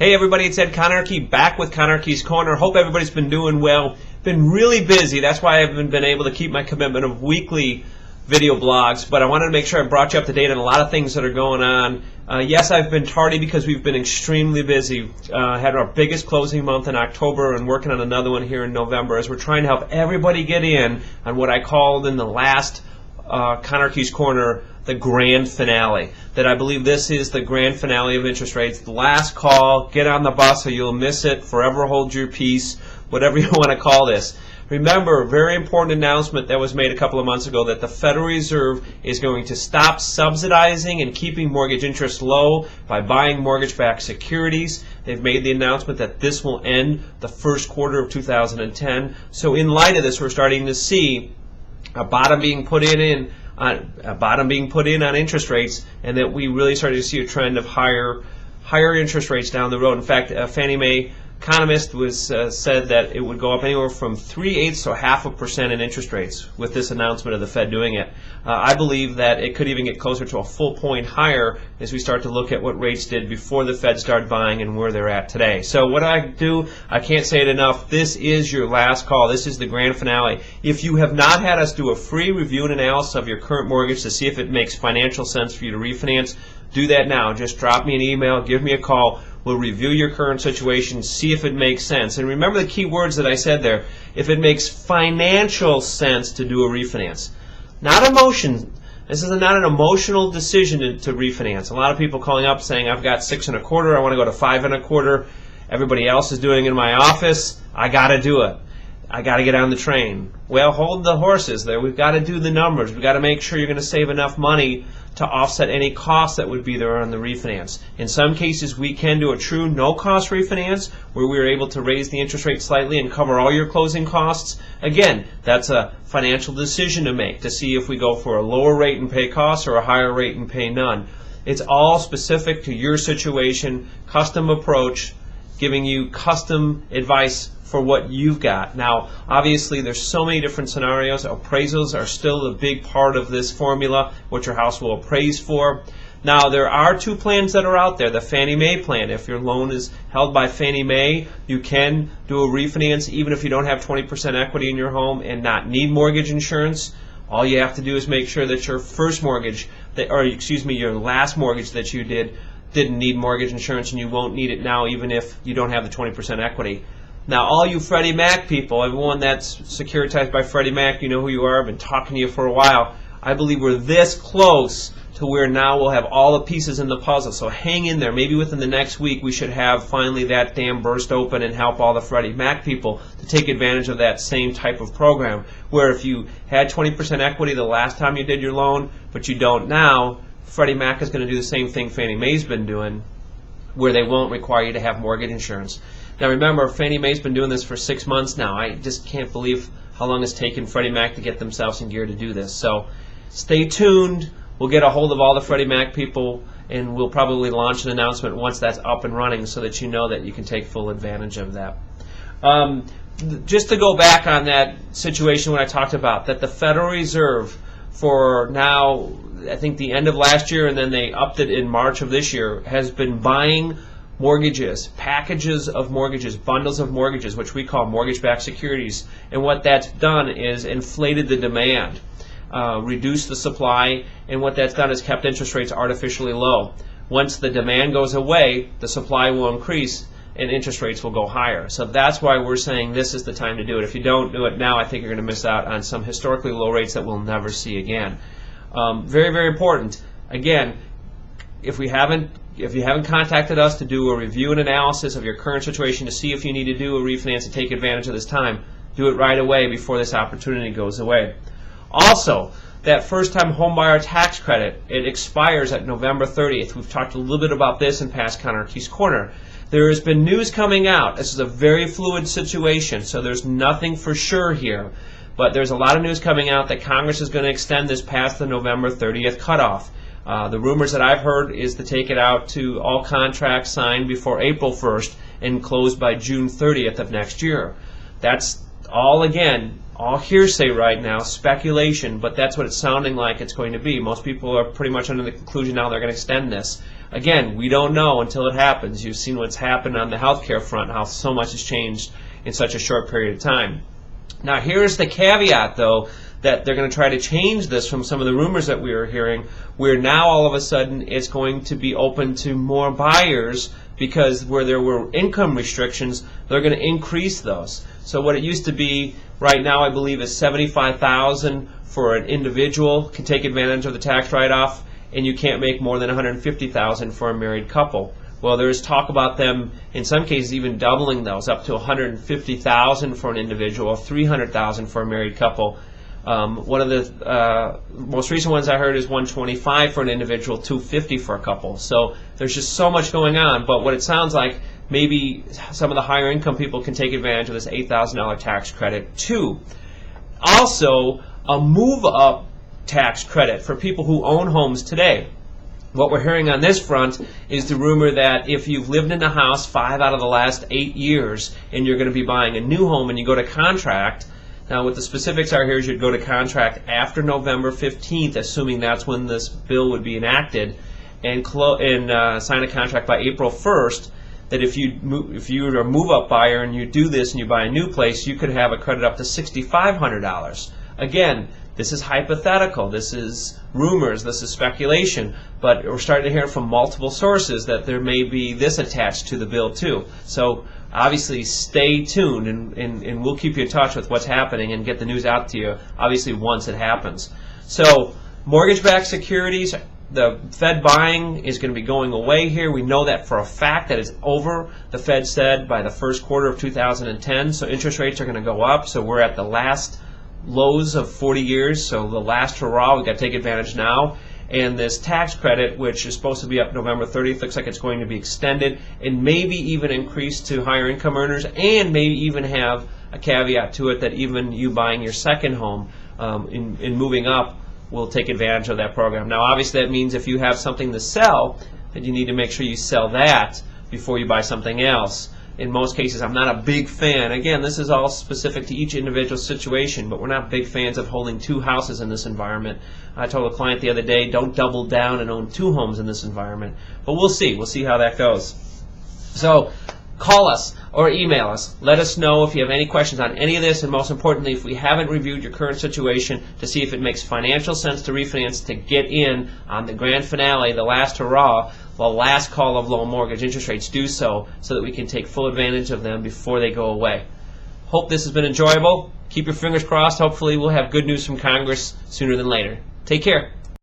Hey everybody, it's Ed Conarchy back with Conarchys Corner. Hope everybody's been doing well. Been really busy. That's why I haven't been able to keep my commitment of weekly video blogs, but I wanted to make sure I brought you up to date on a lot of things that are going on. Yes, I've been tardy because we've been extremely busy. Had our biggest closing month in October and working on another one here in November as we're trying to help everybody get in on what I called in the last Conarchys Corner the grand finale. That I believe this is the grand finale of interest rates. The last call, get on the bus or you'll miss it, forever hold your peace, whatever you want to call this. Remember, a very important announcement that was made a couple of months ago that the Federal Reserve is going to stop subsidizing and keeping mortgage interest low by buying mortgage-backed securities. They've made the announcement that this will end the first quarter of 2010. So in light of this, we're starting to see a bottom being put in on interest rates, and that we really started to see a trend of higher interest rates down the road. In fact, Fannie Mae economist said that it would go up anywhere from 3/8 to 0.5% in interest rates with this announcement of the Fed doing it. I believe that it could even get closer to a full point higher as we start to look at what rates did before the Fed started buying and where they're at today. So what do? I can't say it enough. This is your last call. This is the grand finale. If you have not had us do a free review and analysis of your current mortgage to see if it makes financial sense for you to refinance, do that now. Just drop me an email, give me a call. We'll review your current situation, see if it makes sense. And remember the key words that I said there. If it makes financial sense to do a refinance. Not emotion. This is not an emotional decision to refinance. A lot of people calling up saying, I've got 6 1/4, I want to go to 5 1/4. Everybody else is doing it in my office. I got to do it. I got to get on the train. Well, hold the horses there. We've got to do the numbers. We've got to make sure you're going to save enough money to offset any costs that would be there on the refinance. In some cases, we can do a true no-cost refinance where we're able to raise the interest rate slightly and cover all your closing costs. Again, that's a financial decision to make to see if we go for a lower rate and pay costs or a higher rate and pay none. It's all specific to your situation, custom approach, giving you custom advice for what you've got. Now, obviously, there's so many different scenarios. Appraisals are still a big part of this formula, what your house will appraise for. Now, there are 2 plans that are out there. The Fannie Mae plan. If your loan is held by Fannie Mae, you can do a refinance even if you don't have 20% equity in your home and not need mortgage insurance. All you have to do is make sure that your first mortgage, your last mortgage that you didn't need mortgage insurance, and you won't need it now even if you don't have the 20% equity. Now, all you Freddie Mac people, everyone that's securitized by Freddie Mac, you know who you are. I've been talking to you for a while. I believe we're this close to where now we'll have all the pieces in the puzzle. So hang in there. Maybe within the next week we should have finally that dam burst open and help all the Freddie Mac people to take advantage of that same type of program. Where if you had 20% equity the last time you did your loan, but you don't now, Freddie Mac is going to do the same thing Fannie Mae's been doing, where they won't require you to have mortgage insurance. Now remember, Fannie Mae's been doing this for 6 months now. I just can't believe how long it's taken Freddie Mac to get themselves in gear to do this. So stay tuned. We'll get a hold of all the Freddie Mac people, and we'll probably launch an announcement once that's up and running so that you know that you can take full advantage of that. Just to go back on that situation when I talked about that the Federal Reserve for now, I think the end of last year, and then they upped it in March of this year, has been buying mortgages, packages of mortgages, bundles of mortgages, which we call mortgage-backed securities. And what that's done is inflated the demand, reduced the supply, and what that's done is kept interest rates artificially low. Once the demand goes away, the supply will increase and interest rates will go higher. So that's why we're saying this is the time to do it. If you don't do it now, I think you're going to miss out on some historically low rates that we'll never see again. Very, very important. Again, if you haven't contacted us to do a review and analysis of your current situation to see if you need to do a refinance and take advantage of this time, do it right away before this opportunity goes away. Also, that first-time homebuyer tax credit, it expires at November 30th. We've talked a little bit about this in past Conarchys Corner. There has been news coming out. This is a very fluid situation, so there's nothing for sure here. But there's a lot of news coming out that Congress is going to extend this past the November 30th cutoff. The rumors that I've heard is to take it out to all contracts signed before April 1st and closed by June 30th of next year. That's all, again, all hearsay right now, speculation, but that's what it's sounding like it's going to be. Most people are pretty much under the conclusion now they're going to extend this. Again, we don't know until it happens. You've seen what's happened on the healthcare front, how so much has changed in such a short period of time. Now, here's the caveat, though, that they're going to try to change this from some of the rumors that we were hearing, where now all of a sudden it's going to be open to more buyers, because where there were income restrictions, they're going to increase those. So what it used to be right now, I believe, is $75,000 for an individual can take advantage of the tax write-off, and you can't make more than $150,000 for a married couple. Well, there's talk about them in some cases even doubling those up to $150,000 for an individual, $300,000 for a married couple. One of the most recent ones I heard is $125,000 for an individual, $250,000 for a couple. So there's just so much going on. But what it sounds like, maybe some of the higher income people can take advantage of this $8,000 tax credit too. Also, a move-up tax credit for people who own homes today. What we're hearing on this front is the rumor that if you've lived in a house 5 out of the last 8 years and you're going to be buying a new home and you go to contract, now what the specifics are here is you'd go to contract after November 15th, assuming that's when this bill would be enacted, and sign a contract by April 1st, that if you're a move-up buyer and you do this and you buy a new place, you could have a credit up to $6,500. Again, this is hypothetical, this is rumors, this is speculation, but we're starting to hear from multiple sources that there may be this attached to the bill too. So obviously stay tuned, and we'll keep you in touch with what's happening and get the news out to you, obviously, once it happens. So mortgage-backed securities, the Fed buying is going to be going away here. We know that for a fact, that it's over. The Fed said by the first quarter of 2010, so interest rates are going to go up. So we're at the last lows of 40 years, so the last hurrah. We've got to take advantage now. And this tax credit, which is supposed to be up November 30th, looks like it's going to be extended and maybe even increased to higher income earners, and maybe even have a caveat to it that even you buying your second home in moving up will take advantage of that program. Now, obviously, that means if you have something to sell, that you need to make sure you sell that before you buy something else. In most cases, I'm not a big fan. Again, this is all specific to each individual situation, but we're not big fans of holding 2 houses in this environment. I told a client the other day, don't double down and own 2 homes in this environment. But we'll see. We'll see how that goes. So call us or email us. Let us know if you have any questions on any of this, and most importantly, if we haven't reviewed your current situation to see if it makes financial sense to refinance, to get in on the grand finale, the last hurrah, the last call of low mortgage interest rates. Do so that we can take full advantage of them before they go away. Hope this has been enjoyable. Keep your fingers crossed. Hopefully we'll have good news from Congress sooner than later. Take care.